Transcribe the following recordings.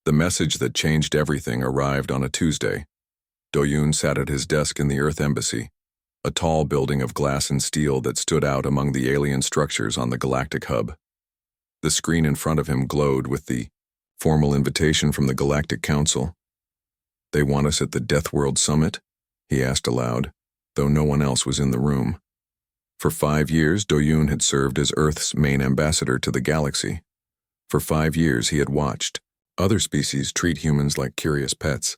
The message that changed everything arrived on a Tuesday. Do-yoon sat at his desk in the Earth Embassy, a tall building of glass and steel that stood out among the alien structures on the galactic hub. The screen in front of him glowed with the formal invitation from the Galactic Council. "They want us at the Deathworld Summit?" he asked aloud, though no one else was in the room. For 5 years, Do-yoon had served as Earth's main ambassador to the galaxy. For 5 years, he had watched other species treat humans like curious pets.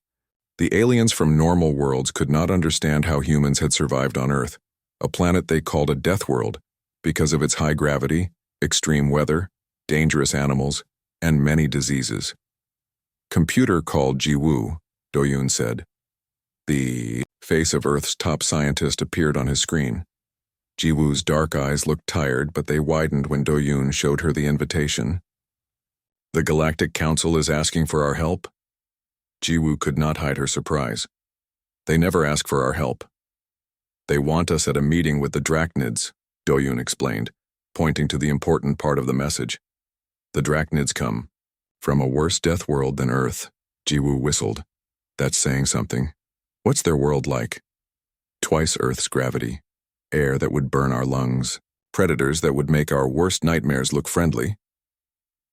The aliens from normal worlds could not understand how humans had survived on Earth, a planet they called a death world, because of its high gravity, extreme weather, dangerous animals, and many diseases. "Computer called Jiwoo," Do-yoon said. The face of Earth's top scientist appeared on his screen. Jiwoo's dark eyes looked tired, but they widened when Do-yoon showed her the invitation. "The Galactic Council is asking for our help?" Jiwoo could not hide her surprise. "They never ask for our help. They want us at a meeting with the Drachnids," Do-yoon explained, pointing to the important part of the message. "The Drachnids come from a worse death world than Earth," Jiwoo whistled. "That's saying something. What's their world like?" "Twice Earth's gravity, air that would burn our lungs, predators that would make our worst nightmares look friendly."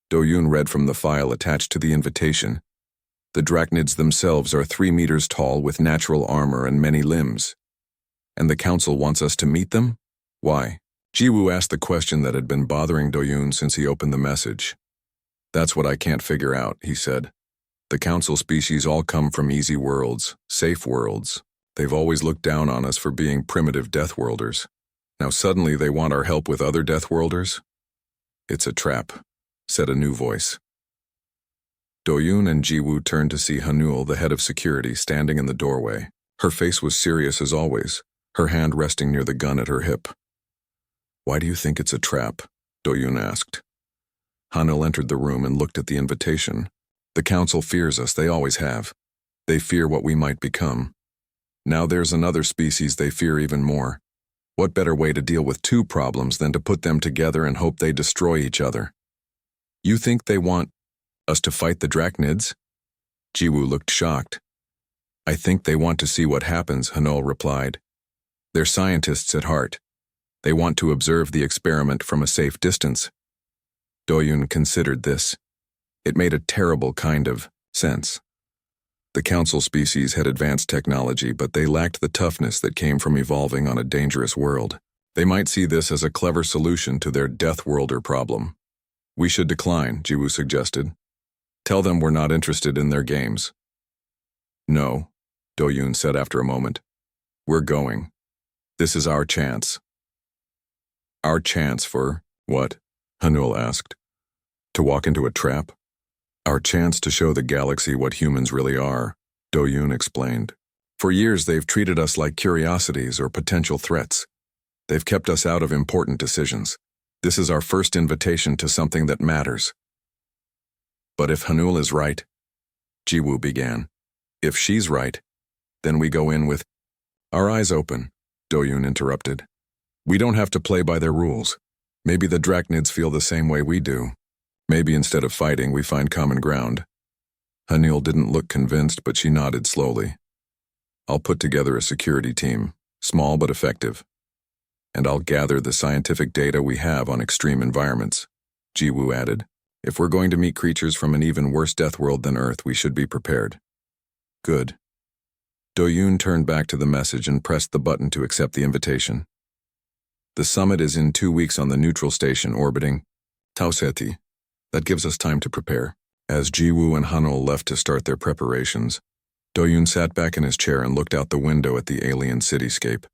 Do-yoon read from the file attached to the invitation. "The Drachnids themselves are 3 meters tall with natural armor and many limbs. And the council wants us to meet them? Why?" Jiwoo asked the question that had been bothering Do-yoon since he opened the message. "That's what I can't figure out," he said. "The council species all come from easy worlds, safe worlds. They've always looked down on us for being primitive Deathworlders. Now suddenly they want our help with other Deathworlders? It's a trap," said a new voice. Do-yoon and Jiwoo turned to see Hanul, the head of security, standing in the doorway. Her face was serious as always, her hand resting near the gun at her hip. "Why do you think it's a trap?" Do-yoon asked. Hanul entered the room and looked at the invitation. "The council fears us, they always have. They fear what we might become. Now there's another species they fear even more. What better way to deal with 2 problems than to put them together and hope they destroy each other? You think they want us to fight the Drachnids?" Jiwoo looked shocked. "I think they want to see what happens," Hanul replied. "They're scientists at heart. They want to observe the experiment from a safe distance." Do-yoon considered this. It made a terrible kind of sense. The council species had advanced technology, but they lacked the toughness that came from evolving on a dangerous world. They might see this as a clever solution to their Deathworlder problem. "We should decline," Jiwoo suggested. "Tell them we're not interested in their games." "No," Do-yoon said after a moment. "We're going. This is our chance." "Our chance for what?" Hanul asked. "To walk into a trap? Our chance to show the galaxy what humans really are," Do-yoon explained. "For years they've treated us like curiosities or potential threats. They've kept us out of important decisions. This is our first invitation to something that matters." "But if Hanul is right," Jiwoo began. "If she's right, then we go in with—" "Our eyes open," Do-yoon interrupted. "We don't have to play by their rules. Maybe the Drachnids feel the same way we do. Maybe instead of fighting, we find common ground." Hanul didn't look convinced, but she nodded slowly. "I'll put together a security team, small but effective. And I'll gather the scientific data we have on extreme environments," Jiwoo added. "If we're going to meet creatures from an even worse death world than Earth, we should be prepared." "Good." Do-yoon turned back to the message and pressed the button to accept the invitation. "The summit is in 2 weeks on the neutral station orbiting Tauseti. That gives us time to prepare." As Jiwoo and Hanul left to start their preparations, Do-yoon sat back in his chair and looked out the window at the alien cityscape.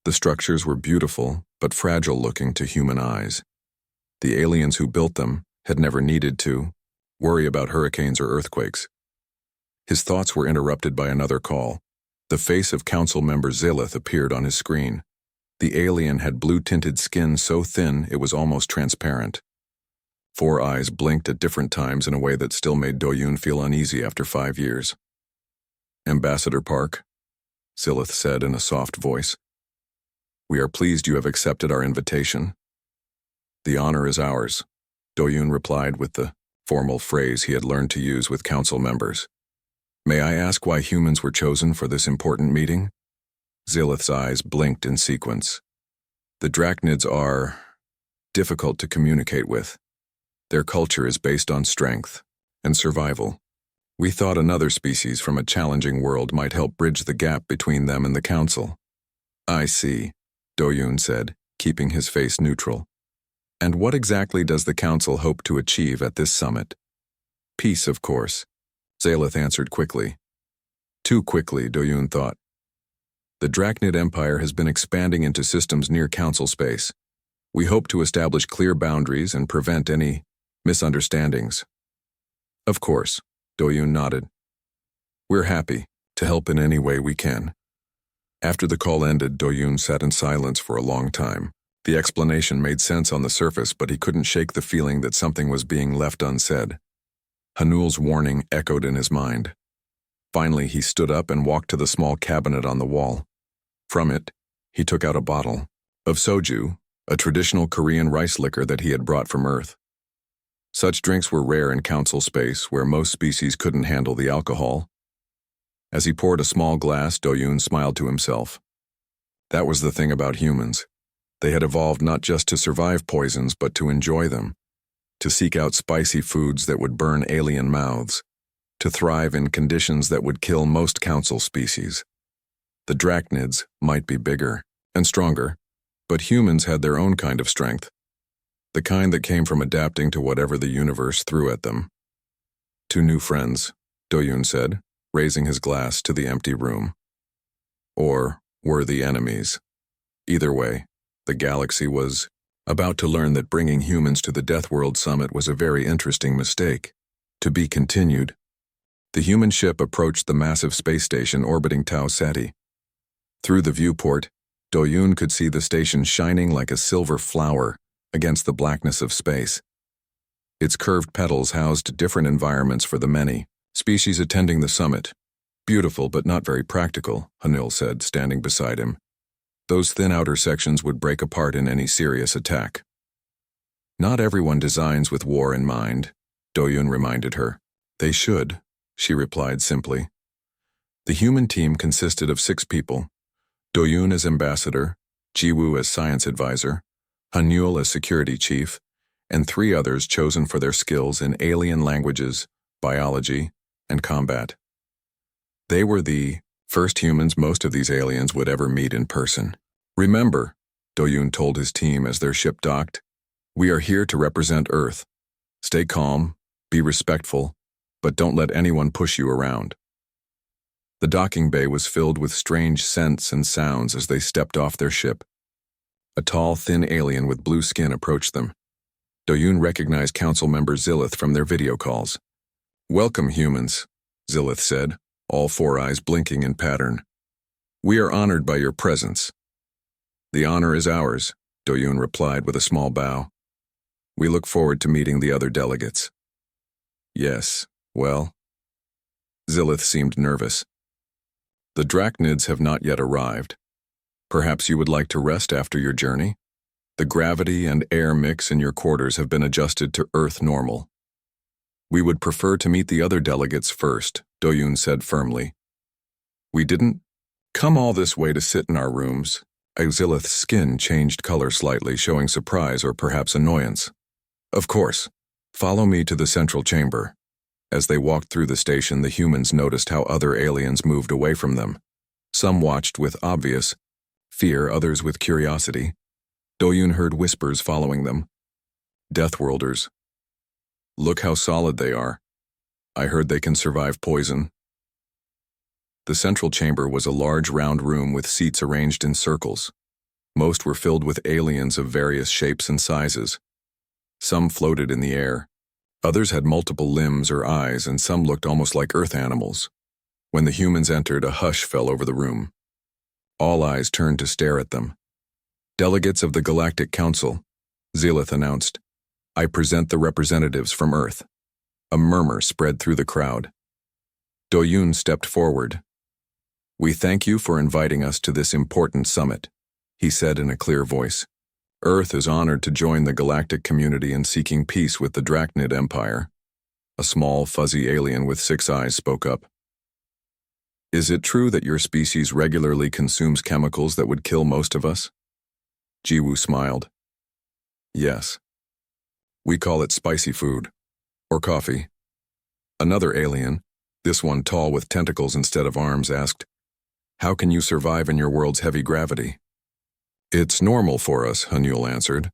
The structures were beautiful, but fragile-looking to human eyes. The aliens who built them had never needed to worry about hurricanes or earthquakes. His thoughts were interrupted by another call. The face of Council Member Zilith appeared on his screen. The alien had blue-tinted skin so thin it was almost transparent. 4 eyes blinked at different times in a way that still made Do-yoon feel uneasy after 5 years. "Ambassador Park," Zilith said in a soft voice. "We are pleased you have accepted our invitation." "The honor is ours," Do-yoon replied with the formal phrase he had learned to use with council members. May I ask why humans were chosen for this important meeting? Zilith's eyes blinked in sequence. The Drachnids are difficult to communicate with. Their culture is based on strength and survival. We thought another species from a challenging world might help bridge the gap between them and the council. I see, Doyun said, keeping his face neutral. And what exactly does the council hope to achieve at this summit? Peace, of course, Zalith answered quickly. Too quickly, Doyun thought. The Drachnid Empire has been expanding into systems near council space. We hope to establish clear boundaries and prevent any misunderstandings. Of course, Doyun nodded. We're happy to help in any way we can. After the call ended, Doyun sat in silence for a long time. The explanation made sense on the surface, but he couldn't shake the feeling that something was being left unsaid. Hanul's warning echoed in his mind. Finally, he stood up and walked to the small cabinet on the wall. From it, he took out a bottle of soju, a traditional Korean rice liquor that he had brought from Earth. Such drinks were rare in council space, where most species couldn't handle the alcohol. As he poured a small glass, Doyun smiled to himself. That was the thing about humans. They had evolved not just to survive poisons, but to enjoy them, to seek out spicy foods that would burn alien mouths, to thrive in conditions that would kill most council species. The Drachnids might be bigger and stronger, but humans had their own kind of strength, the kind that came from adapting to whatever the universe threw at them. Two new friends, Doyun said, raising his glass to the empty room. Or worthy enemies. Either way, the galaxy was about to learn that bringing humans to the Deathworld summit was a very interesting mistake. To be continued. The human ship approached the massive space station orbiting Tau Ceti. Through the viewport, Doyun could see the station shining like a silver flower against the blackness of space. Its curved petals housed different environments for the many species attending the summit. Beautiful but not very practical, Hanul said, standing beside him. Those thin outer sections would break apart in any serious attack. Not everyone designs with war in mind, Doyun reminded her. They should, she replied simply. The human team consisted of 6 people. Doyun as ambassador, Jiwoo as science advisor, Hanul as security chief, and 3 others chosen for their skills in alien languages, biology, and combat. They were the first humans most of these aliens would ever meet in person. Remember, Doyun told his team as their ship docked, we are here to represent Earth. Stay calm, be respectful, but don't let anyone push you around. The docking bay was filled with strange scents and sounds as they stepped off their ship. A tall, thin alien with blue skin approached them. Doyun recognized Council Member Zilith from their video calls. Welcome, humans, Zilith said, all 4 eyes blinking in pattern. We are honored by your presence. The honor is ours, Doyun replied with a small bow. We look forward to meeting the other delegates. Yes, well. Zilith seemed nervous. The Drachnids have not yet arrived. Perhaps you would like to rest after your journey? The gravity and air mix in your quarters have been adjusted to Earth normal. We would prefer to meet the other delegates first, Doyun said firmly. We didn't come all this way to sit in our rooms. Zilith's skin changed color slightly, showing surprise or perhaps annoyance. Of course. Follow me to the central chamber. As they walked through the station, the humans noticed how other aliens moved away from them. Some watched with obvious fear, others with curiosity. Doyun heard whispers following them. Deathworlders. Look how solid they are. I heard they can survive poison. The central chamber was a large round room with seats arranged in circles. Most were filled with aliens of various shapes and sizes. Some floated in the air. Others had multiple limbs or eyes, and some looked almost like earth animals. When the humans entered, a hush fell over the room. All eyes turned to stare at them. Delegates of the Galactic Council, Zilith announced. I present the representatives from Earth. A murmur spread through the crowd. Doyun stepped forward. We thank you for inviting us to this important summit, he said in a clear voice. Earth is honored to join the galactic community in seeking peace with the Drachnid Empire. A small, fuzzy alien with 6 eyes spoke up. Is it true that your species regularly consumes chemicals that would kill most of us? Jiwoo smiled. Yes. We call it spicy food. Or coffee. Another alien, this one tall with tentacles instead of arms, asked, How can you survive in your world's heavy gravity? It's normal for us, Hanul answered.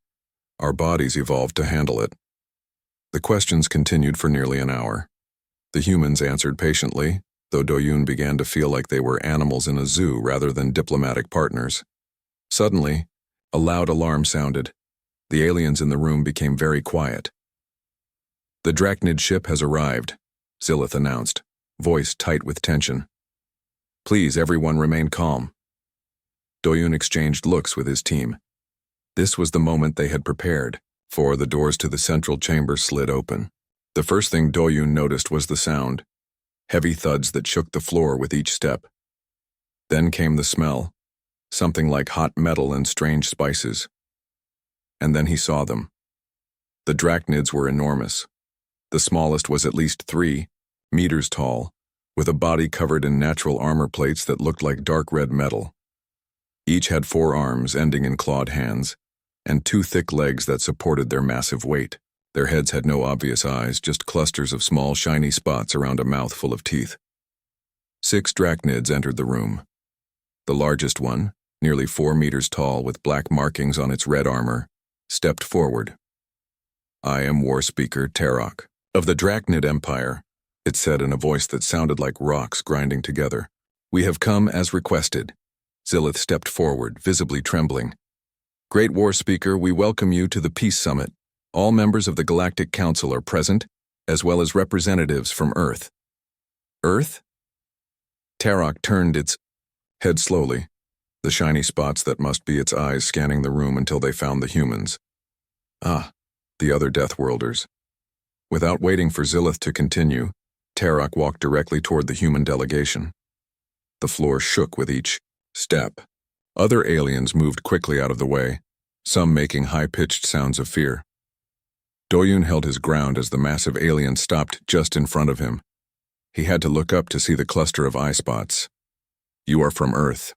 Our bodies evolved to handle it. The questions continued for nearly an hour. The humans answered patiently, though Doyoon began to feel like they were animals in a zoo rather than diplomatic partners. Suddenly, a loud alarm sounded. The aliens in the room became very quiet. The Drachnid ship has arrived, Zilith announced, voice tight with tension. Please, everyone remain calm. Doyoon exchanged looks with his team. This was the moment they had prepared, for the doors to the central chamber slid open. The first thing Doyoon noticed was the sound, heavy thuds that shook the floor with each step. Then came the smell, something like hot metal and strange spices. And then he saw them. The Drachnids were enormous. The smallest was at least 3 meters tall, with a body covered in natural armor plates that looked like dark red metal. Each had 4 arms ending in clawed hands, and 2 thick legs that supported their massive weight. Their heads had no obvious eyes, just clusters of small shiny spots around a mouth full of teeth. 6 Drachnids entered the room. The largest one, nearly 4 meters tall with black markings on its red armor, stepped forward. I am War Speaker Tarok, of the Drachnid Empire, it said in a voice that sounded like rocks grinding together. We have come as requested. Zilith stepped forward, visibly trembling. Great War Speaker, we welcome you to the Peace Summit. All members of the Galactic Council are present, as well as representatives from Earth. Earth? Tarok turned its head slowly, the shiny spots that must be its eyes scanning the room until they found the humans. Ah, the other Deathworlders. Without waiting for Zilith to continue, Tarok walked directly toward the human delegation. The floor shook with each step. Other aliens moved quickly out of the way, some making high-pitched sounds of fear. Doyoon held his ground as the massive alien stopped just in front of him. He had to look up to see the cluster of eye spots. You are from Earth.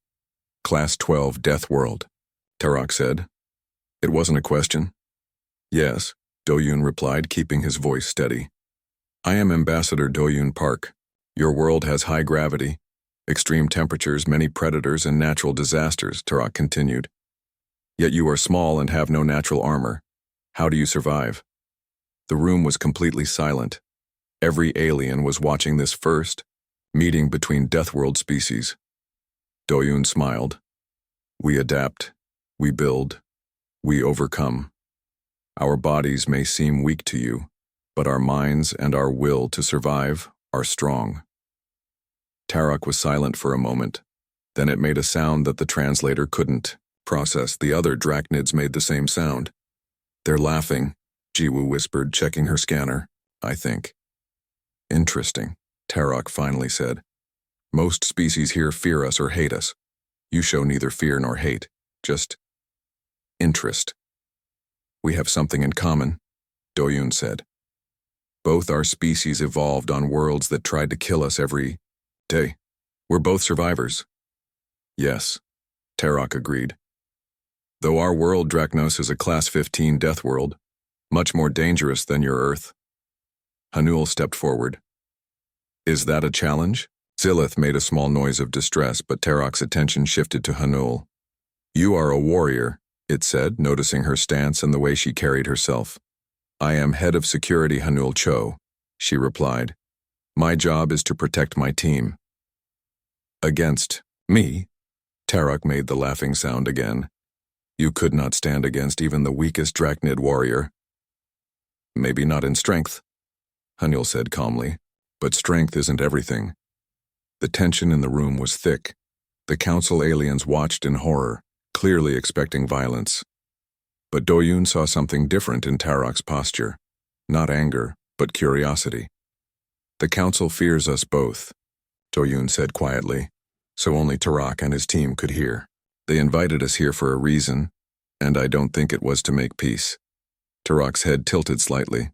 Class 12 Deathworld, Tarok said. It wasn't a question. Yes, Doyoon replied, keeping his voice steady. I am Ambassador Doyoon Park. Your world has high gravity, extreme temperatures, many predators, and natural disasters, Tarok continued. Yet you are small and have no natural armor. How do you survive? The room was completely silent. Every alien was watching this first meeting between Deathworld species. Doyoon smiled. We adapt, we build, we overcome. Our bodies may seem weak to you, but our minds and our will to survive are strong. Tarok was silent for a moment. Then it made a sound that the translator couldn't process. The other Drachnids made the same sound. They're laughing, Jiwoo whispered, checking her scanner, I think. Interesting, Tarok finally said. Most species here fear us or hate us. You show neither fear nor hate, just interest. We have something in common, Doyoon said. Both our species evolved on worlds that tried to kill us every day. We're both survivors. Yes, Tarok agreed. Though our world, Drachnos, is a Class 15 death world, much more dangerous than your Earth. Hanul stepped forward. Is that a challenge? Zilith made a small noise of distress, but Tarok's attention shifted to Hanul. You are a warrior, it said, noticing her stance and the way she carried herself. I am head of security Hanul Cho, she replied. My job is to protect my team. Against me? Tarok made the laughing sound again. You could not stand against even the weakest Drachnid warrior. Maybe not in strength, Hanul said calmly, but strength isn't everything. The tension in the room was thick. The council aliens watched in horror, clearly expecting violence. But Doyoon saw something different in Tarok's posture. Not anger, but curiosity. The council fears us both, Doyoon said quietly, so only Tarok and his team could hear. They invited us here for a reason, and I don't think it was to make peace. Tarok's head tilted slightly.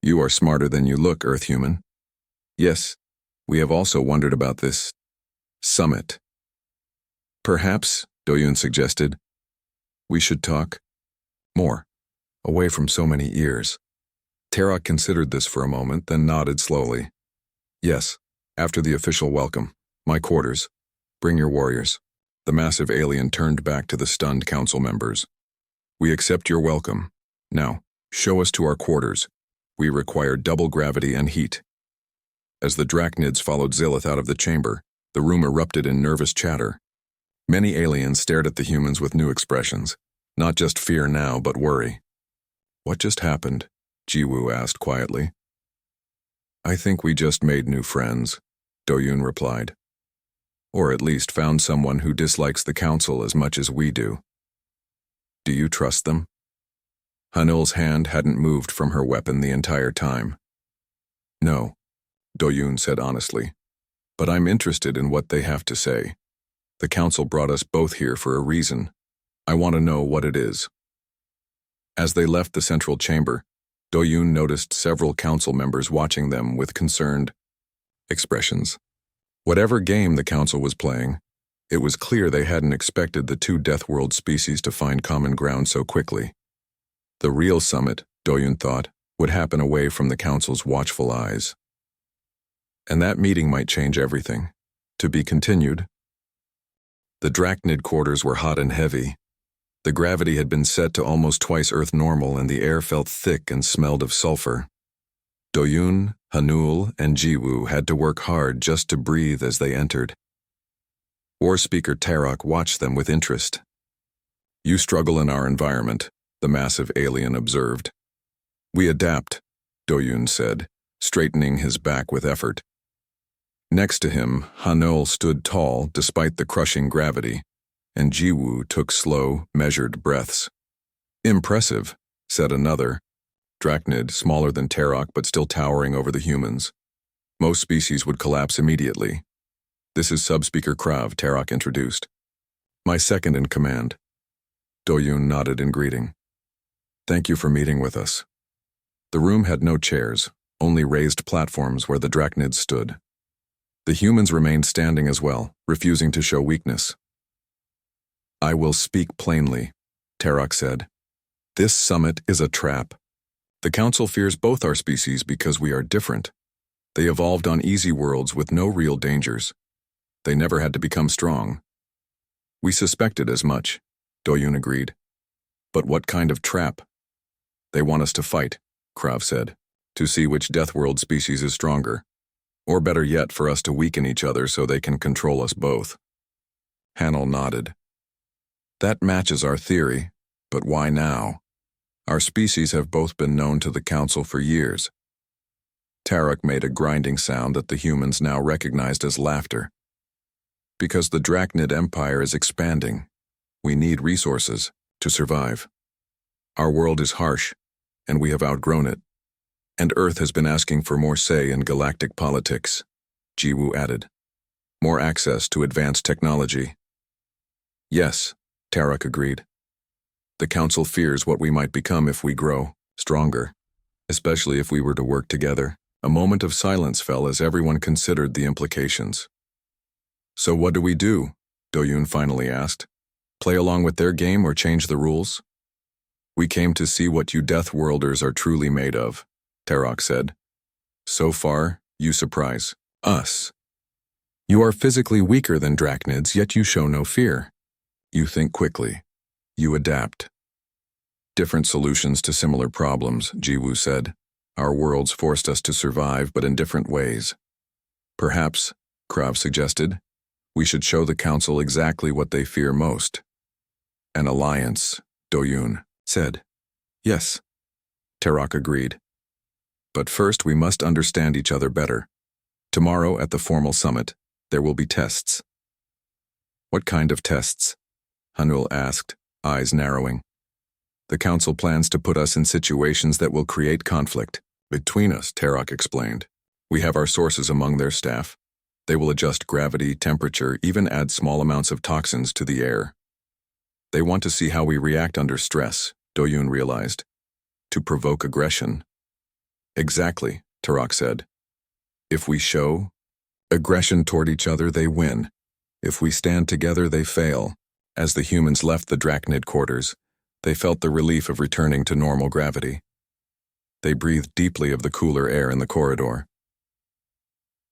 You are smarter than you look, Earth human. Yes, we have also wondered about this summit. Perhaps, Doyun suggested, we should talk more, away from so many ears. Terok considered this for a moment, then nodded slowly. Yes, after the official welcome. My quarters. Bring your warriors. The massive alien turned back to the stunned council members. We accept your welcome. Now, show us to our quarters. We require double gravity and heat. As the Drachnids followed Zilith out of the chamber, the room erupted in nervous chatter. Many aliens stared at the humans with new expressions, not just fear now, but worry. What just happened? Jiwoo asked quietly. I think we just made new friends, Doyun replied. Or at least found someone who dislikes the council as much as we do. Do you trust them? Hanul's hand hadn't moved from her weapon the entire time. No, Doyun said honestly, but I'm interested in what they have to say. The council brought us both here for a reason. I want to know what it is. As they left the central chamber, Doyun noticed several council members watching them with concerned expressions. Whatever game the council was playing, it was clear they hadn't expected the two Deathworld species to find common ground so quickly. The real summit, Doyun thought, would happen away from the council's watchful eyes. And that meeting might change everything. To be continued. The Drachnid quarters were hot and heavy. The gravity had been set to almost twice Earth normal and the air felt thick and smelled of sulfur. Doyun, Hanul, and Jiwoo had to work hard just to breathe as they entered. War Speaker Terok watched them with interest. You struggle in our environment, the massive alien observed. We adapt, Doyun said, straightening his back with effort. Next to him, Hanul stood tall despite the crushing gravity, and Jiwoo took slow, measured breaths. Impressive, said another, Drachnid, smaller than Terok but still towering over the humans. Most species would collapse immediately. This is Subspeaker Krav, Terok introduced. My second in command. Doyun nodded in greeting. Thank you for meeting with us. The room had no chairs, only raised platforms where the Drachnids stood. The humans remained standing as well, refusing to show weakness. I will speak plainly, Terok said. This summit is a trap. The Council fears both our species because we are different. They evolved on easy worlds with no real dangers. They never had to become strong. We suspected as much, Doyun agreed. But what kind of trap? They want us to fight, Krav said, to see which Deathworld species is stronger. Or better yet, for us to weaken each other so they can control us both. Hanul nodded. That matches our theory, but why now? Our species have both been known to the Council for years. Terok made a grinding sound that the humans now recognized as laughter. Because the Drachnid Empire is expanding. We need resources to survive. Our world is harsh, and we have outgrown it. And Earth has been asking for more say in galactic politics, Jiwoo added. More access to advanced technology. Yes, Terok agreed. The Council fears what we might become if we grow stronger, especially if we were to work together. A moment of silence fell as everyone considered the implications. So what do we do? Doyun finally asked. Play along with their game or change the rules? We came to see what you Deathworlders are truly made of, Terok said. So far, you surprise us. You are physically weaker than Drachnids, yet you show no fear. You think quickly. You adapt. Different solutions to similar problems, Jiwoo said. Our worlds forced us to survive, but in different ways. Perhaps, Krav suggested, we should show the Council exactly what they fear most. An alliance, Doyun said. Yes, Terok agreed. But first we must understand each other better. Tomorrow at the formal summit, there will be tests. What kind of tests? Hanul asked, eyes narrowing. The Council plans to put us in situations that will create conflict. Between us, Terok explained. We have our sources among their staff. They will adjust gravity, temperature, even add small amounts of toxins to the air. They want to see how we react under stress, Doyun realized. To provoke aggression. Exactly, Tarak said. If we show aggression toward each other, they win. If we stand together, they fail. As the humans left the Drachnid quarters, they felt the relief of returning to normal gravity. They breathed deeply of the cooler air in the corridor.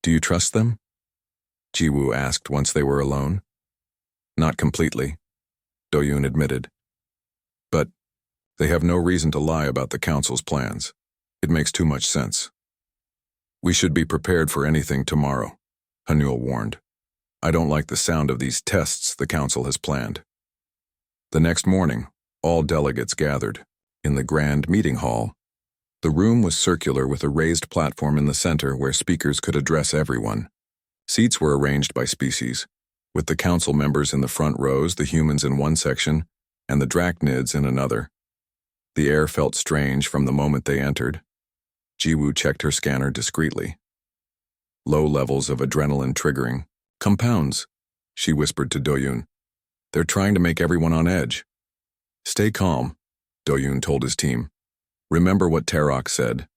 Do you trust them? Jiwoo asked once they were alone. Not completely, Do-yoon admitted. But they have no reason to lie about the Council's plans. It makes too much sense. We should be prepared for anything tomorrow, Hanul warned. I don't like the sound of these tests the Council has planned. The next morning, all delegates gathered in the grand meeting hall. The room was circular with a raised platform in the center where speakers could address everyone. Seats were arranged by species, with the council members in the front rows, the humans in one section, and the Drachnids in another. The air felt strange from the moment they entered. Jiwoo checked her scanner discreetly. Low levels of adrenaline triggering. Compounds, she whispered to Do-yoon. They're trying to make everyone on edge. Stay calm, Do-yoon told his team. Remember what Tarak said.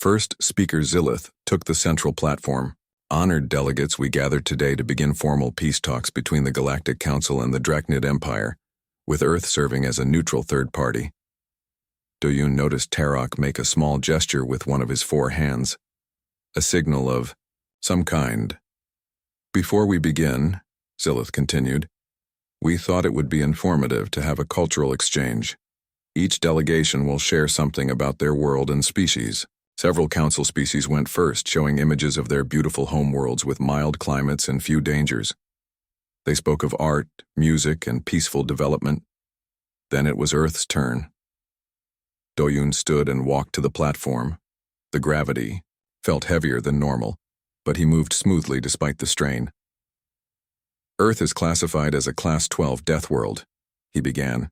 First speaker Zilith took the central platform. Honored delegates, we gathered today to begin formal peace talks between the Galactic Council and the Drachnid Empire, with Earth serving as a neutral third party. Do-yoon noticed Tarak make a small gesture with one of his 4 hands, a signal of some kind. Before we begin, Zilith continued, we thought it would be informative to have a cultural exchange. Each delegation will share something about their world and species. Several council species went first, showing images of their beautiful homeworlds with mild climates and few dangers. They spoke of art, music, and peaceful development. Then it was Earth's turn. Do-yoon stood and walked to the platform. The gravity felt heavier than normal, but he moved smoothly despite the strain. Earth is classified as a Class 12 Deathworld, he began.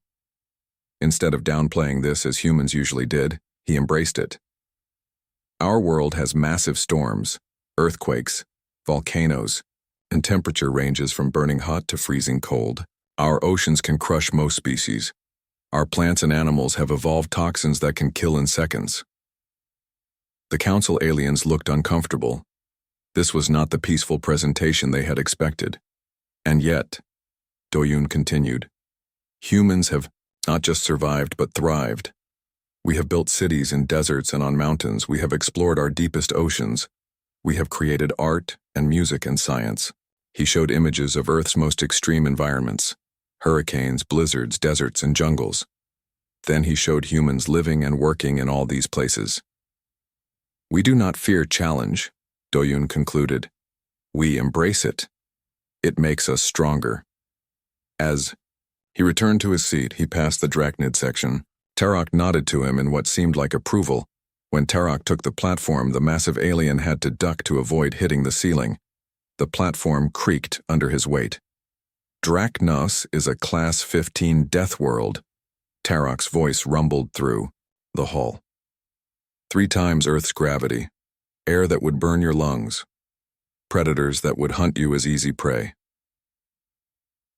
Instead of downplaying this as humans usually did, he embraced it. Our world has massive storms, earthquakes, volcanoes, and temperature ranges from burning hot to freezing cold. Our oceans can crush most species. Our plants and animals have evolved toxins that can kill in seconds. The Council aliens looked uncomfortable. This was not the peaceful presentation they had expected. And yet, Do-yoon continued, humans have not just survived but thrived. We have built cities in deserts and on mountains. We have explored our deepest oceans. We have created art and music and science. He showed images of Earth's most extreme environments, hurricanes, blizzards, deserts, and jungles. Then he showed humans living and working in all these places. We do not fear challenge, Do-yoon concluded. We embrace it. It makes us stronger. As he returned to his seat, he passed the Drachnid section. Tarak nodded to him in what seemed like approval. When Tarak took the platform, the massive alien had to duck to avoid hitting the ceiling. The platform creaked under his weight. Drachnos is a Class 15 Deathworld. Tarak's voice rumbled through the hall. 3 times Earth's gravity. Air that would burn your lungs. Predators that would hunt you as easy prey.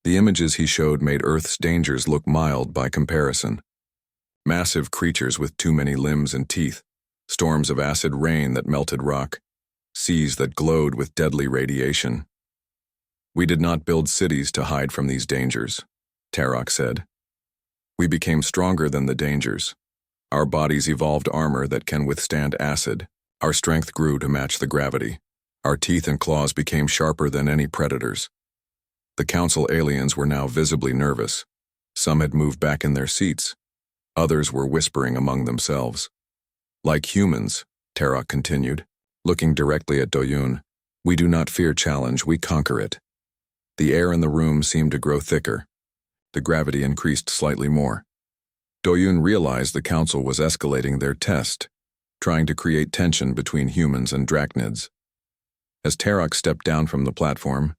The images he showed made Earth's dangers look mild by comparison. Massive creatures with too many limbs and teeth, storms of acid rain that melted rock, seas that glowed with deadly radiation. We did not build cities to hide from these dangers, Tarak said. We became stronger than the dangers. Our bodies evolved armor that can withstand acid. Our strength grew to match the gravity. Our teeth and claws became sharper than any predators. The Council aliens were now visibly nervous. Some had moved back in their seats. Others were whispering among themselves. Like humans, Tarak continued, looking directly at Do-yoon, we do not fear challenge, we conquer it. The air in the room seemed to grow thicker. The gravity increased slightly more. Do-yoon realized the Council was escalating their test, trying to create tension between humans and Drachnids. As Tarak stepped down from the platform,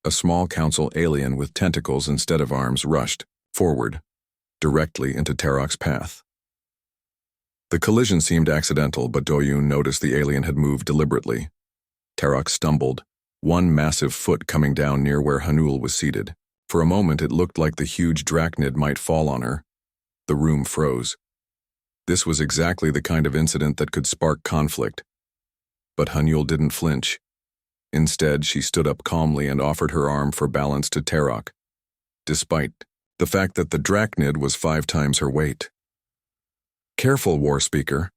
a small Council alien with tentacles instead of arms rushed forward, directly into Tarak's path. The collision seemed accidental, but Do-yoon noticed the alien had moved deliberately. Tarak stumbled, one massive foot coming down near where Hanul was seated. For a moment it looked like the huge Drachnid might fall on her. The room froze. This was exactly the kind of incident that could spark conflict. But Hanyul didn't flinch. Instead, she stood up calmly and offered her arm for balance to Terok, despite the fact that the Drachnid was 5 times her weight. "Careful, War Speaker,"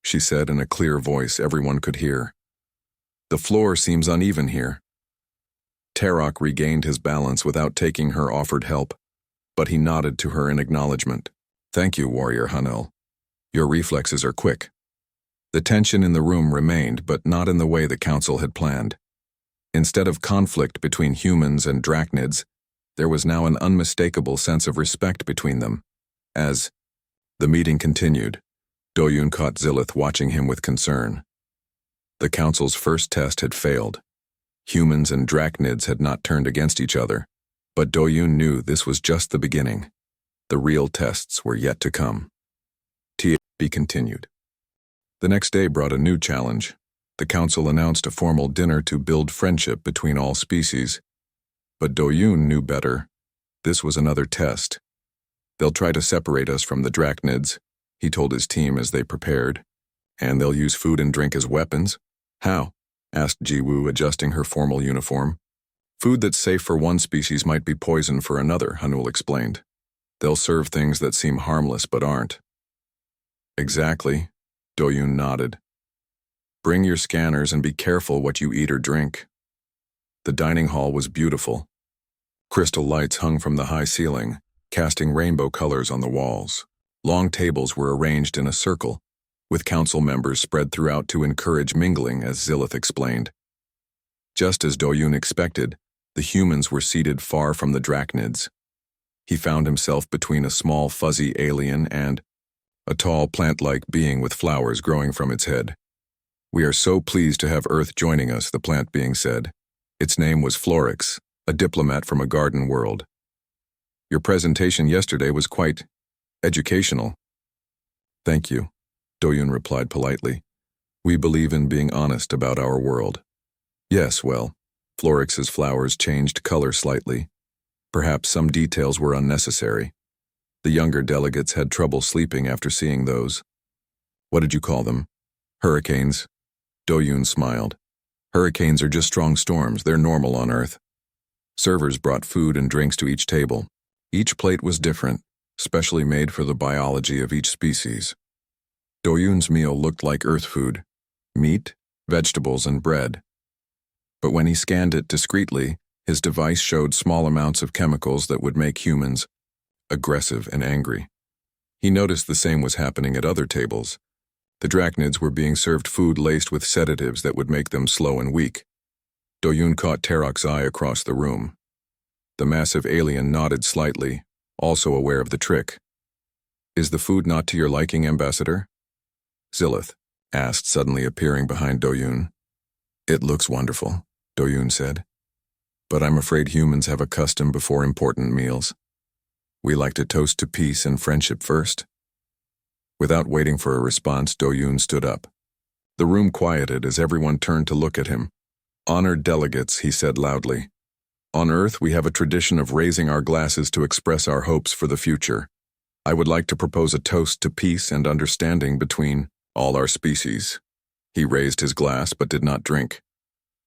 she said in a clear voice everyone could hear. "The floor seems uneven here." Terok regained his balance without taking her offered help, but he nodded to her in acknowledgement. "Thank you, Warrior Hanel. Your reflexes are quick." The tension in the room remained, but not in the way the council had planned. Instead of conflict between humans and Drachnids, there was now an unmistakable sense of respect between them. As the meeting continued, Doyun caught Zilith watching him with concern. The council's first test had failed. Humans and Drachnids had not turned against each other, but Doyun knew this was just the beginning. The real tests were yet to come. TB continued. The next day brought a new challenge. The council announced a formal dinner to build friendship between all species. But Doyun knew better. This was another test. "They'll try to separate us from the Drachnids," he told his team as they prepared. "And they'll use food and drink as weapons?" "How?" asked Jiwoo, adjusting her formal uniform. "Food that's safe for one species might be poison for another," Hanul explained. "They'll serve things that seem harmless but aren't." "Exactly," Doyun nodded. "Bring your scanners and be careful what you eat or drink." The dining hall was beautiful. Crystal lights hung from the high ceiling, casting rainbow colors on the walls. Long tables were arranged in a circle, with council members spread throughout to encourage mingling, as Zilith explained. Just as Doyun expected, the humans were seated far from the Drachnids. He found himself between a small fuzzy alien and a tall plant-like being with flowers growing from its head. "We are so pleased to have Earth joining us," the plant being said. Its name was Florix, a diplomat from a garden world. "Your presentation yesterday was quite educational." "Thank you," Doyun replied politely. "We believe in being honest about our world." "Yes, well," Florix's flowers changed color slightly. Perhaps some details were unnecessary. The younger delegates had trouble sleeping after seeing those. "What did you call them?" "Hurricanes." Doyun smiled. "Hurricanes are just strong storms. They're normal on Earth." Servers brought food and drinks to each table. Each plate was different, specially made for the biology of each species. Doyun's meal looked like Earth food: meat, vegetables, and bread. But when he scanned it discreetly, his device showed small amounts of chemicals that would make humans aggressive and angry. He noticed the same was happening at other tables. The Drachnids were being served food laced with sedatives that would make them slow and weak. Doyun caught Terok's eye across the room. The massive alien nodded slightly, also aware of the trick. "Is the food not to your liking, Ambassador?" Zilith asked, suddenly appearing behind Doyun. "It looks wonderful," Doyun said. "But I'm afraid humans have a custom before important meals. We like to toast to peace and friendship first." Without waiting for a response, Doyun stood up. The room quieted as everyone turned to look at him. "Honored delegates," he said loudly. "On Earth, we have a tradition of raising our glasses to express our hopes for the future. I would like to propose a toast to peace and understanding between all our species." He raised his glass but did not drink.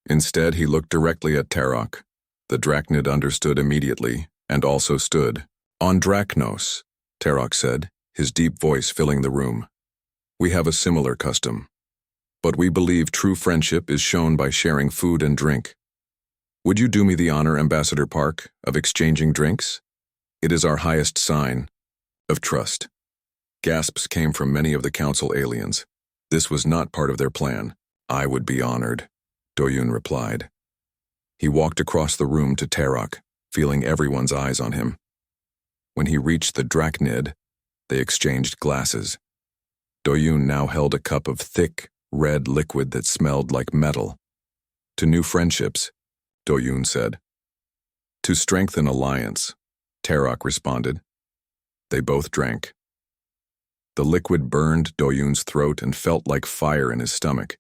Instead, he looked directly at Terok. The Drachnid understood immediately, and also stood. "On Drachnos," Terok said, his deep voice filling the room. "We have a similar custom. But we believe true friendship is shown by sharing food and drink. Would you do me the honor, Ambassador Park, of exchanging drinks? It is our highest sign of trust." Gasps came from many of the council aliens. This was not part of their plan. "I would be honored," Doyun replied. He walked across the room to Terok, feeling everyone's eyes on him. When he reached the Drachnid, they exchanged glasses. Doyun now held a cup of thick, red liquid that smelled like metal. "To new friendships," Doyun said. "To strengthen alliance," Terok responded. They both drank. The liquid burned Doyun's throat and felt like fire in his stomach.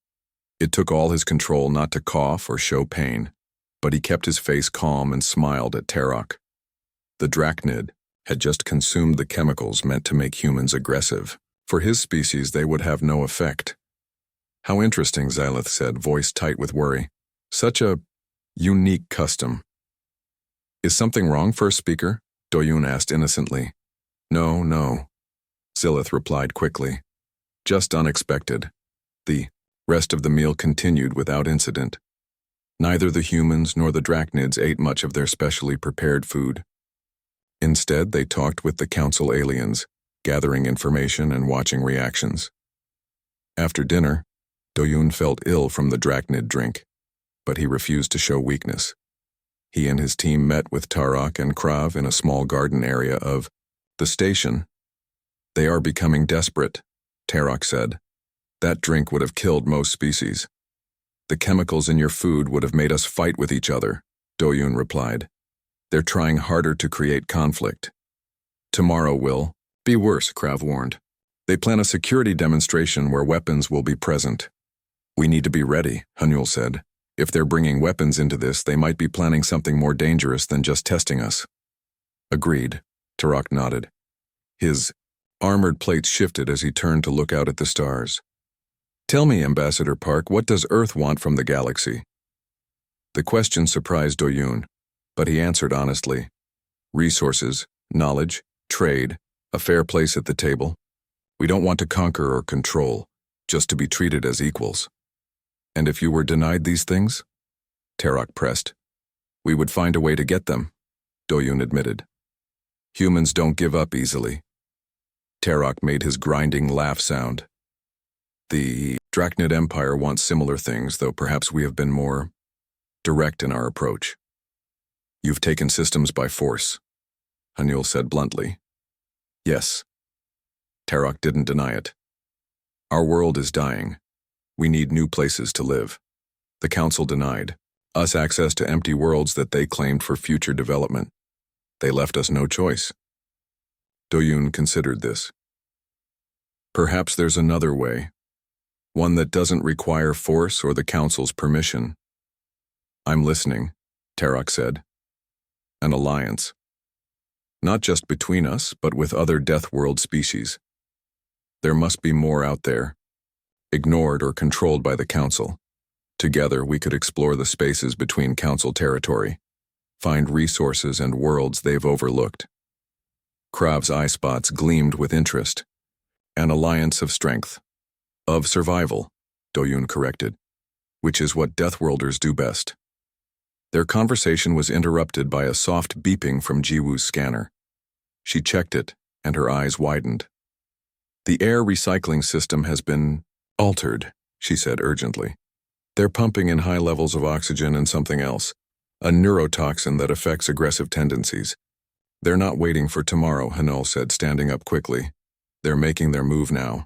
It took all his control not to cough or show pain, but he kept his face calm and smiled at Terok. The Drachnid had just consumed the chemicals meant to make humans aggressive. For his species, they would have no effect. How interesting, Xylith said, voice tight with worry. Such a unique custom. Is something wrong, first speaker? Doyun asked innocently. No, no, Xylith replied quickly. Just unexpected. The rest of the meal continued without incident. Neither the humans nor the drachnids ate much of their specially prepared food. Instead, they talked with the council aliens, gathering information and watching reactions. After dinner, Doyun felt ill from the drachnid drink, but he refused to show weakness. He and his team met with Tarok and Krav in a small garden area of the station. They are becoming desperate, Tarok said. That drink would have killed most species. The chemicals in your food would have made us fight with each other, Doyun replied. They're trying harder to create conflict. Tomorrow will be worse, Krav warned. They plan a security demonstration where weapons will be present. We need to be ready, Hanul said. If they're bringing weapons into this, they might be planning something more dangerous than just testing us. Agreed, Tarok nodded. His armored plates shifted as he turned to look out at the stars. Tell me, Ambassador Park, what does Earth want from the galaxy? The question surprised Doyun, but he answered honestly. Resources, knowledge, trade, a fair place at the table. We don't want to conquer or control, just to be treated as equals. And if you were denied these things? Tarok pressed. We would find a way to get them, Doyun admitted. Humans don't give up easily. Tarok made his grinding laugh sound. The Drachnid Empire wants similar things, though perhaps we have been more direct in our approach. You've taken systems by force, Hanul said bluntly. Yes. Tarok didn't deny it. Our world is dying. We need new places to live. The Council denied us access to empty worlds that they claimed for future development. They left us no choice. Doyun considered this. Perhaps there's another way. One that doesn't require force or the Council's permission. I'm listening, Tarok said. An alliance. Not just between us, but with other Deathworld species. There must be more out there, ignored or controlled by the Council. Together, we could explore the spaces between Council territory, find resources and worlds they've overlooked. Krav's eye spots gleamed with interest. An alliance of strength. Of survival, Doyun corrected, which is what Deathworlders do best. Their conversation was interrupted by a soft beeping from Jiwoo's scanner. She checked it, and her eyes widened. The air recycling system has been altered, she said urgently. They're pumping in high levels of oxygen and something else, a neurotoxin that affects aggressive tendencies. They're not waiting for tomorrow, Hanul said, standing up quickly. They're making their move now.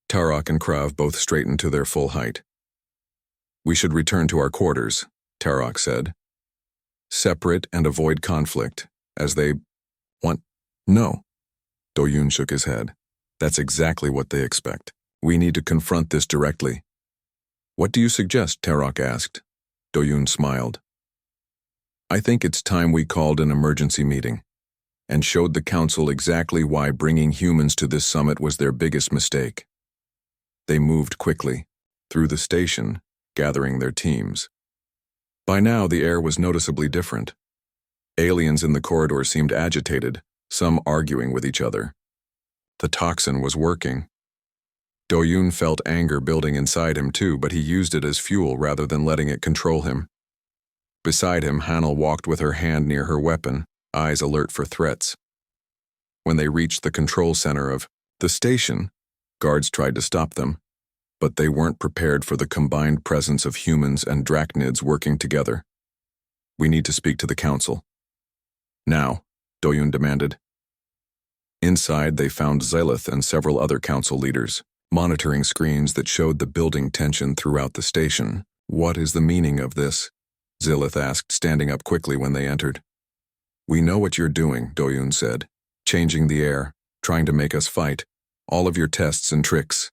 Tarok and Krav both straightened to their full height. We should return to our quarters, Tarok said. Separate and avoid conflict, as they want. No. Doyun shook his head. That's exactly what they expect. We need to confront this directly. What do you suggest? Tarok asked. Doyun smiled. I think it's time we called an emergency meeting and showed the Council exactly why bringing humans to this summit was their biggest mistake. They moved quickly, through the station, gathering their teams. By now, the air was noticeably different. Aliens in the corridor seemed agitated, some arguing with each other. The toxin was working. Doyun felt anger building inside him too, but he used it as fuel rather than letting it control him. Beside him, Hanul walked with her hand near her weapon, eyes alert for threats. When they reached the control center of the station, guards tried to stop them, but they weren't prepared for the combined presence of humans and drachnids working together. We need to speak to the Council. Now, Doyun demanded. Inside, they found Xylith and several other Council leaders, monitoring screens that showed the building tension throughout the station. What is the meaning of this? Xylith asked, standing up quickly when they entered. We know what you're doing, Doyun said. Changing the air, trying to make us fight. All of your tests and tricks.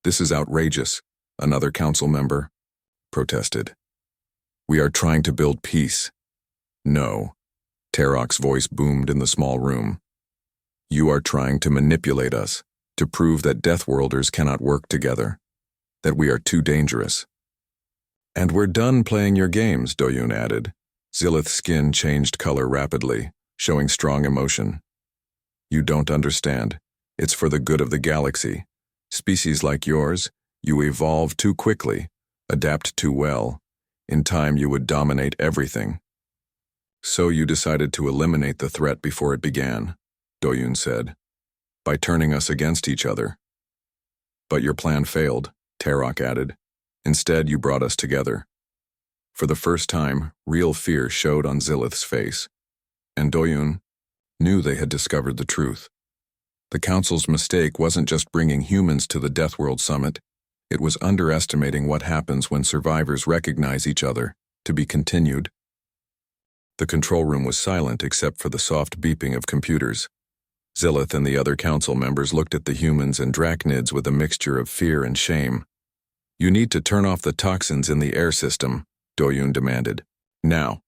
This is outrageous, another Council member protested. We are trying to build peace. No. Tarok's voice boomed in the small room. You are trying to manipulate us, To prove that Deathworlders cannot work together, that we are too dangerous. And we're done playing your games, Doyun added. Zilith's skin changed color rapidly, showing strong emotion. You don't understand. It's for the good of the galaxy. Species like yours, you evolve too quickly, adapt too well. In time you would dominate everything. So you decided to eliminate the threat before it began, Doyun said, by turning us against each other. But your plan failed, Tarok added. Instead, you brought us together. For the first time, real fear showed on Zilith's face, and Doyun knew they had discovered the truth. The Council's mistake wasn't just bringing humans to the Deathworld Summit, it was underestimating what happens when survivors recognize each other. To be continued. The control room was silent except for the soft beeping of computers. Zilith and the other council members looked at the humans and drachnids with a mixture of fear and shame. You need to turn off the toxins in the air system, Doyun demanded. Now.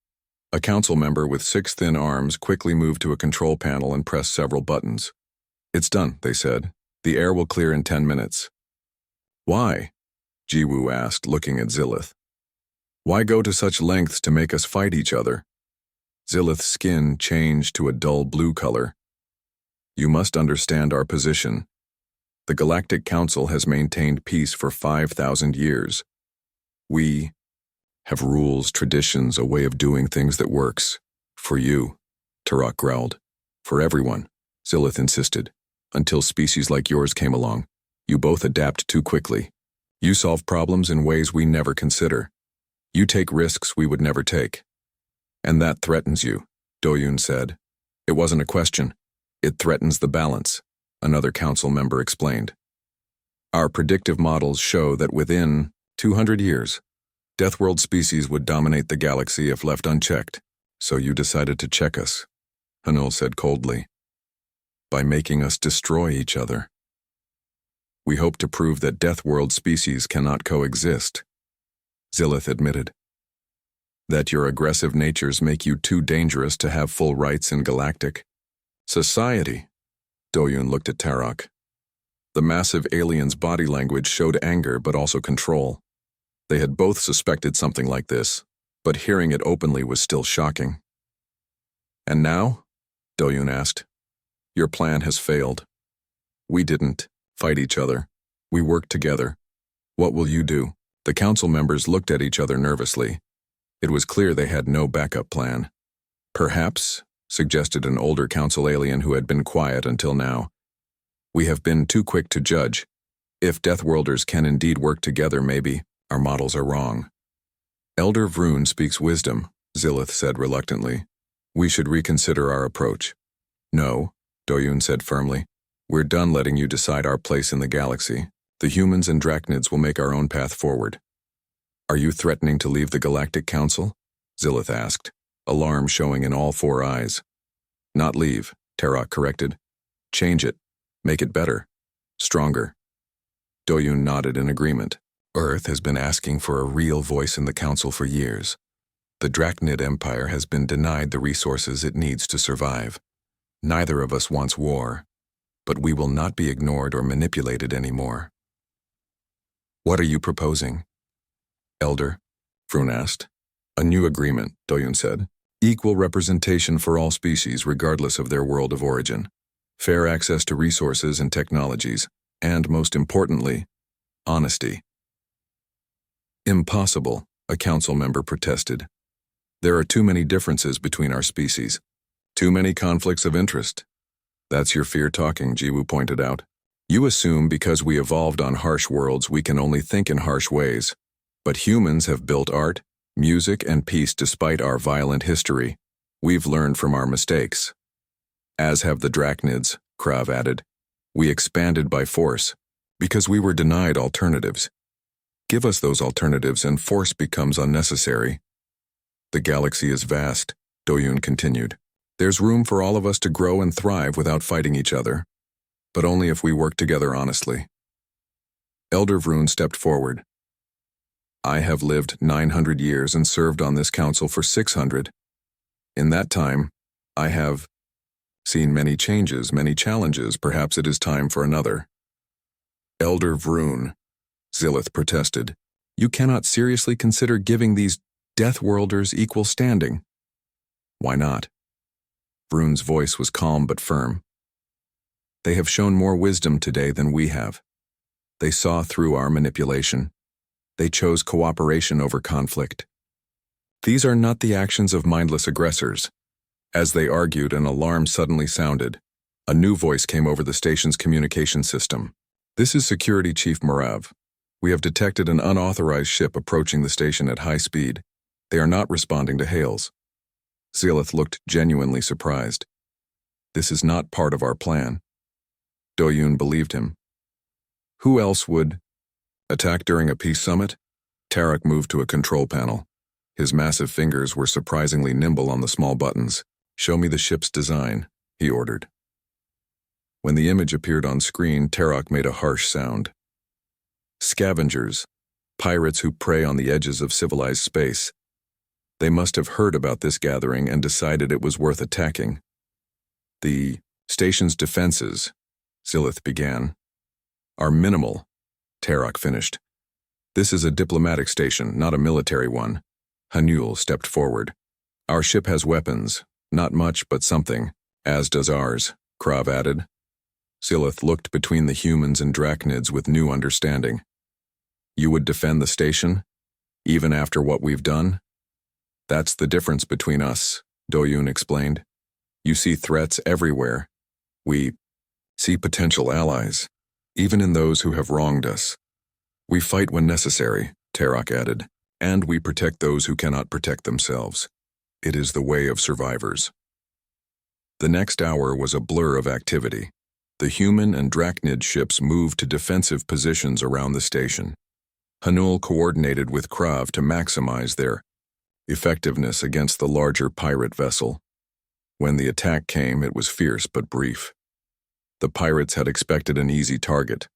A council member with 6 thin arms quickly moved to a control panel and pressed several buttons. It's done, they said. The air will clear in 10 minutes. Why? Jiwoo asked, looking at Zilith. Why go to such lengths to make us fight each other? Zilith's skin changed to a dull blue color. You must understand our position. The Galactic Council has maintained peace for 5,000 years. We have rules, traditions, a way of doing things that works. For you, Tarok growled. For everyone, Zilith insisted. Until species like yours came along, you both adapt too quickly. You solve problems in ways we never consider. You take risks we would never take. And that threatens you, Doyun said. It wasn't a question. It threatens the balance, another council member explained. Our predictive models show that within 200 years, Deathworld species would dominate the galaxy if left unchecked. So you decided to check us, Hanul said coldly. By making us destroy each other. We hope to prove that Deathworld species cannot coexist, Zilith admitted. That your aggressive natures make you too dangerous to have full rights in galactic society. Doyun looked at Tarok. The massive alien's body language showed anger but also control. They had both suspected something like this, but hearing it openly was still shocking. And now? Doyun asked. Your plan has failed. We didn't fight each other. We worked together. What will you do? The council members looked at each other nervously. It was clear they had no backup plan. Perhaps, suggested an older council alien who had been quiet until now. We have been too quick to judge. If Deathworlders can indeed work together, maybe our models are wrong. Elder Vroon speaks wisdom, Zilith said reluctantly. We should reconsider our approach. No, Doyun said firmly. We're done letting you decide our place in the galaxy. The humans and drachnids will make our own path forward. Are you threatening to leave the Galactic Council? Zilith asked, alarm showing in all 4 eyes. Not leave, Tarok corrected. Change it. Make it better. Stronger. Doyun nodded in agreement. Earth has been asking for a real voice in the Council for years. The Drachnid Empire has been denied the resources it needs to survive. Neither of us wants war, but we will not be ignored or manipulated anymore. What are you proposing? Elder, Vroon asked. A new agreement, Doyun said. Equal representation for all species regardless of their world of origin. Fair access to resources and technologies, and most importantly, honesty. Impossible, a council member protested. There are too many differences between our species. Too many conflicts of interest. That's your fear talking, Jiwoo pointed out. You assume because we evolved on harsh worlds we can only think in harsh ways. But humans have built art, music, and peace despite our violent history. We've learned from our mistakes. As have the Drachnids, Krav added. We expanded by force, because we were denied alternatives. Give us those alternatives and force becomes unnecessary. The galaxy is vast, Doyun continued. There's room for all of us to grow and thrive without fighting each other, but only if we work together honestly. Elder Vroon stepped forward. I have lived 900 years and served on this council for 600. In that time, I have seen many changes, many challenges. Perhaps it is time for another. Elder Vroon, Zilith protested. You cannot seriously consider giving these Deathworlders equal standing. Why not? Vroon's voice was calm but firm. They have shown more wisdom today than we have. They saw through our manipulation. They chose cooperation over conflict. These are not the actions of mindless aggressors. As they argued, an alarm suddenly sounded. A new voice came over the station's communication system. This is Security Chief Marav. We have detected an unauthorized ship approaching the station at high speed. They are not responding to hails. Zilith looked genuinely surprised. This is not part of our plan. Do-Yoon believed him. Who else would attack during a peace summit? Tarak moved to a control panel. His massive fingers were surprisingly nimble on the small buttons. Show me the ship's design, he ordered. When the image appeared on screen, Tarak made a harsh sound. Scavengers, pirates who prey on the edges of civilized space. They must have heard about this gathering and decided it was worth attacking. The station's defenses, Zilith began, are minimal, Tarak finished. This is a diplomatic station, not a military one. Hanul stepped forward. Our ship has weapons, not much but something, as does ours, Krav added. Zilith looked between the humans and drachnids with new understanding. You would defend the station, even after what we've done? That's the difference between us, Do-Yoon explained. You see threats everywhere. We see potential allies, even in those who have wronged us. We fight when necessary, Tarak added, and we protect those who cannot protect themselves. It is the way of survivors. The next hour was a blur of activity. The human and drachnid ships moved to defensive positions around the station. Hanul coordinated with Krav to maximize their effectiveness against the larger pirate vessel. When the attack came, it was fierce but brief. The pirates had expected an easy target,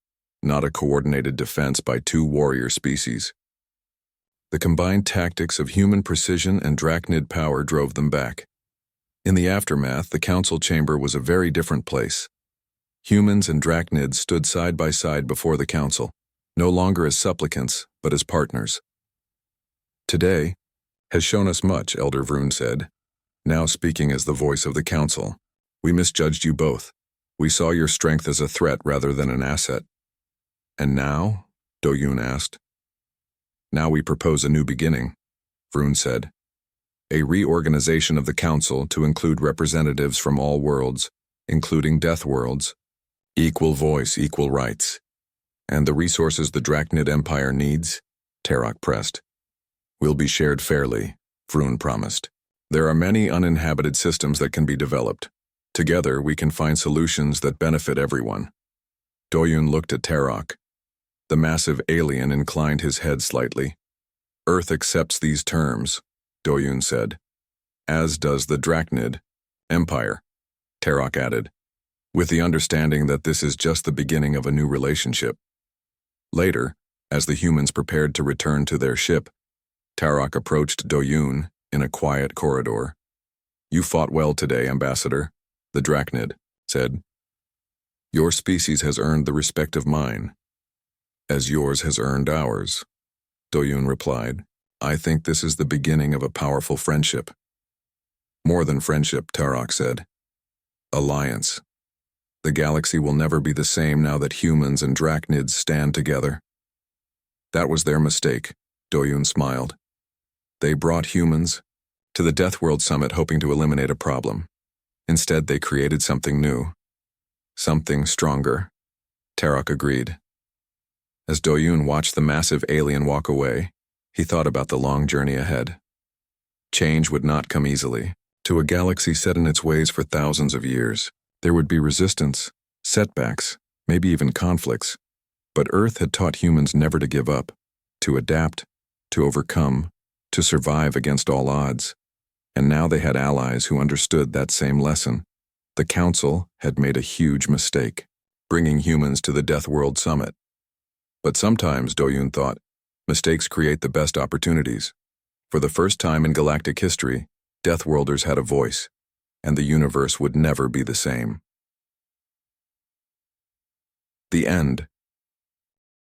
not a coordinated defense by two warrior species. The combined tactics of human precision and drachnid power drove them back. In the aftermath, the council chamber was a very different place. Humans and drachnids stood side by side before the council, no longer as supplicants, but as partners. Today has shown us much, Elder Vroon said, now speaking as the voice of the council. We misjudged you both. We saw your strength as a threat rather than an asset. And now? Do-Yoon asked. Now we propose a new beginning, Vroon said. A reorganization of the council to include representatives from all worlds, including Deathworlds. Equal voice, equal rights. And the resources the Drachnid Empire needs? Tarak pressed. Will be shared fairly, Vroon promised. There are many uninhabited systems that can be developed. Together, we can find solutions that benefit everyone. Do-Yoon looked at Tarak. The massive alien inclined his head slightly. Earth accepts these terms, Do-Yoon said. As does the Drachnid Empire, Tarak added, with the understanding that this is just the beginning of a new relationship. Later, as the humans prepared to return to their ship, Tarak approached Do-Yoon in a quiet corridor. You fought well today, Ambassador, the Drachnid said. Your species has earned the respect of mine, as yours has earned ours, Do-Yoon replied. I think this is the beginning of a powerful friendship. More than friendship, Tarak said. Alliance. The galaxy will never be the same now that humans and drachnids stand together. That was their mistake, Do-Yoon smiled. They brought humans to the Deathworld summit hoping to eliminate a problem. Instead, they created something new. Something stronger, Tarak agreed. As Do-Yoon watched the massive alien walk away, he thought about the long journey ahead. Change would not come easily. To a galaxy set in its ways for thousands of years, there would be resistance, setbacks, maybe even conflicts. But Earth had taught humans never to give up, to adapt, to overcome, to survive against all odds. And now they had allies who understood that same lesson. The Council had made a huge mistake, bringing humans to the Deathworld summit. But sometimes, Do-Yoon thought, mistakes create the best opportunities. For the first time in galactic history, Deathworlders had a voice, and the universe would never be the same. The end.